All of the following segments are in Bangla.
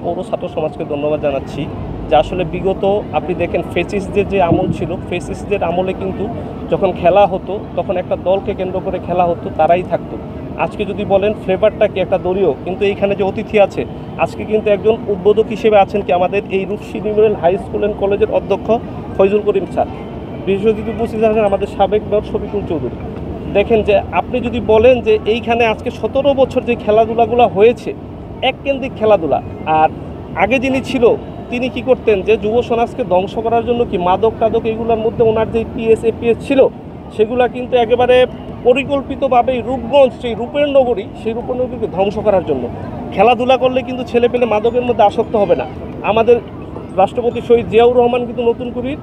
পৌর ছাত্র সমাজকে ধন্যবাদ জানাচ্ছি যে আসলে বিগত আপনি দেখেন ফেসিসদের যে আমল ছিল, ফেসিসদের আমলে কিন্তু যখন খেলা হতো তখন একটা দলকে কেন্দ্র করে খেলা হতো, তারাই থাকতো। আজকে যদি বলেন ফ্লেভারটা কি একটা দলীয়, কিন্তু এইখানে যে অতিথি আছে আজকে কিন্তু একজন উদ্বোধক হিসেবে আছেন কি আমাদের এই রূপসী মেমোরিয়াল হাই স্কুল অ্যান্ড কলেজের অধ্যক্ষ ফয়জুল করিম স্যার। বিশেষ অতিথি উপস্থিত আছেন আমাদের সাবেক মেয়র শফিকুল চৌধুরী। দেখেন যে আপনি যদি বলেন যে এইখানে আজকে 17 বছর যে খেলাধুলাগুলো হয়েছে এককেন্দ্রিক খেলাধুলা, আর আগে যিনি ছিল তিনি কি করতেন যে যুব সমাজকে ধ্বংস করার জন্য কি মাদক টাদক এগুলোর মধ্যে ওনার যে পিএস এপিএস ছিল সেগুলা কিন্তু একেবারে পরিকল্পিতভাবেই রূপগঞ্জ সেই রূপের নগরী, সেই রূপের নগরীকে ধ্বংস করার জন্য। খেলাধুলা করলে কিন্তু ছেলে পেলে মাদকের মধ্যে আসক্ত হবে না। আমাদের রাষ্ট্রপতি শহীদ জিয়াউর রহমান কিন্তু নতুন করির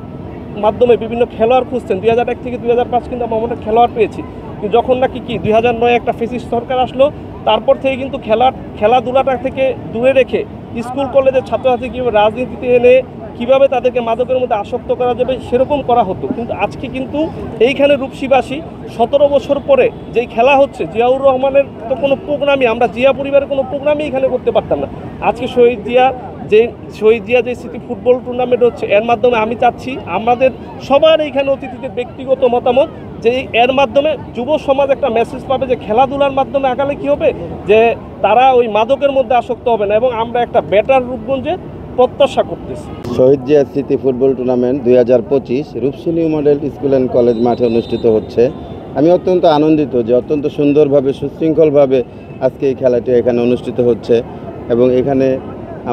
মাধ্যমে বিভিন্ন খেলোয়াড় খুঁজছেন। 2001 থেকে 2005 কিন্তু আমরা খেলোয়াড় পেয়েছি, কিন্তু যখন নাকি 2009 একটা ফেসিস্ট সরকার আসলো তারপর থেকে কিন্তু খেলাধুলাটা থেকে দূরে রেখে স্কুল কলেজের ছাত্রছাত্রী কীভাবে রাজনীতিতে এনে কীভাবে তাদেরকে মাদকের মধ্যে আসক্ত করা যাবে সেরকম করা হতো। কিন্তু আজকে কিন্তু এইখানে রূপসীবাসী 17 বছর পরে যেই খেলা হচ্ছে, জিয়াউর রহমানের তো কোনো প্রোগ্রামই আমরা জিয়া পরিবারের কোনো প্রোগ্রামই এখানে করতে পারতাম না। আজকে শহীদ জিয়া যে স্মৃতি ফুটবল টুর্নামেন্ট হচ্ছে, এর মাধ্যমে আমি চাচ্ছি আমাদের সবার এইখানে অতিথিদের ব্যক্তিগত মতামত যে এর মাধ্যমে যুব সমাজ একটা মেসেজ পাবে যে খেলাধুলার মাধ্যমে আগালে কী হবে, যে তারা ওই মাদকের মধ্যে আসক্ত হবে না, এবং আমরা একটা বেটার রূপগঞ্জে প্রত্যাশা করতেছি। শহীদ জিয়া স্মৃতি football tournament 2025 Rupshi new model school and college মাঠে অনুষ্ঠিত হচ্ছে। আমি অত্যন্ত আনন্দিত যে অত্যন্ত সুন্দরভাবে সুশৃঙ্খলভাবে আজকে এই খেলাটি এখানে অনুষ্ঠিত হচ্ছে, এবং এখানে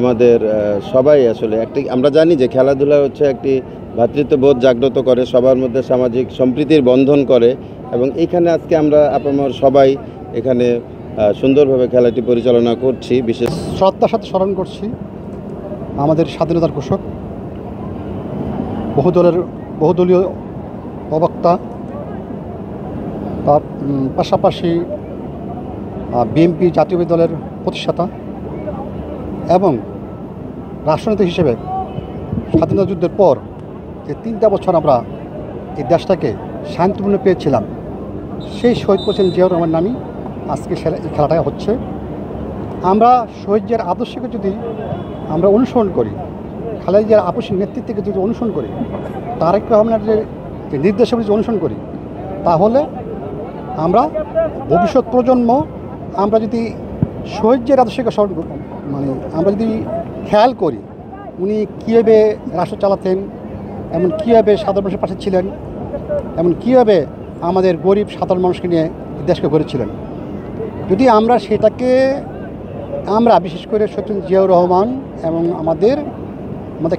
আমাদের সবাই আসলে আমরা জানি যে খেলাধুলা হচ্ছে একটি ভ্রাতৃত্ববোধ জাগ্রত করে, সবার মধ্যে সামাজিক সম্প্রীতির বন্ধন করে, এবং এইখানে আজকে আমরা আপনার সবাই এখানে সুন্দরভাবে খেলাটি পরিচালনা করছি। বিশেষ শ্রদ্ধার সাথে স্মরণ করছি আমাদের স্বাধীনতার ঘোষক, বহুদলীয় প্রবক্তা, তার পাশাপাশি বিএনপি জাতীয় দলের প্রতিষ্ঠাতা এবং রাষ্ট্রনীতি হিসেবে স্বাধীনতা যুদ্ধের পর যে 3টা বছর আমরা এই দেশটাকে শান্তিপূর্ণ পেয়েছিলাম, সেই শহীদ করেছেন জিয়াউর রহমান নামী আজকে এই খেলাটা হচ্ছে। আমরা শহীদ জিয়ার আদর্শকে যদি আমরা অনুসরণ করি, খালেদা জিয়ার আপসী নেতৃত্বকে যদি অনুসরণ করি, তারেক রহমানের যে নির্দেশাবলী যদি অনুসরণ করি, তাহলে আমরা ভবিষ্যৎ প্রজন্ম আমরা যদি শহীদ জিয়ার আদর্শকে আমরা যদি খেয়াল করি উনি কীভাবে রাষ্ট্র চালাতেন, এমন কীভাবে সাধারণ মানুষের পাশে ছিলেন, এমন কীভাবে আমাদের গরিব সাধারণ মানুষকে নিয়ে দেশকে গড়েছিলেন, যদি আমরা সেটাকে বিশেষ করে সত্যি জিয়াউর রহমান এবং আমাদের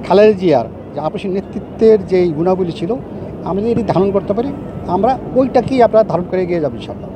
খালেদা জিয়ার যে আপসী নেতৃত্বের যেই গুণাবলী ছিল আমরা যদি এটি ধারণ করতে পারি, আমরা ওইটাকেই ধারণ করে এগিয়ে যাবো ইনশাআল্লাহ।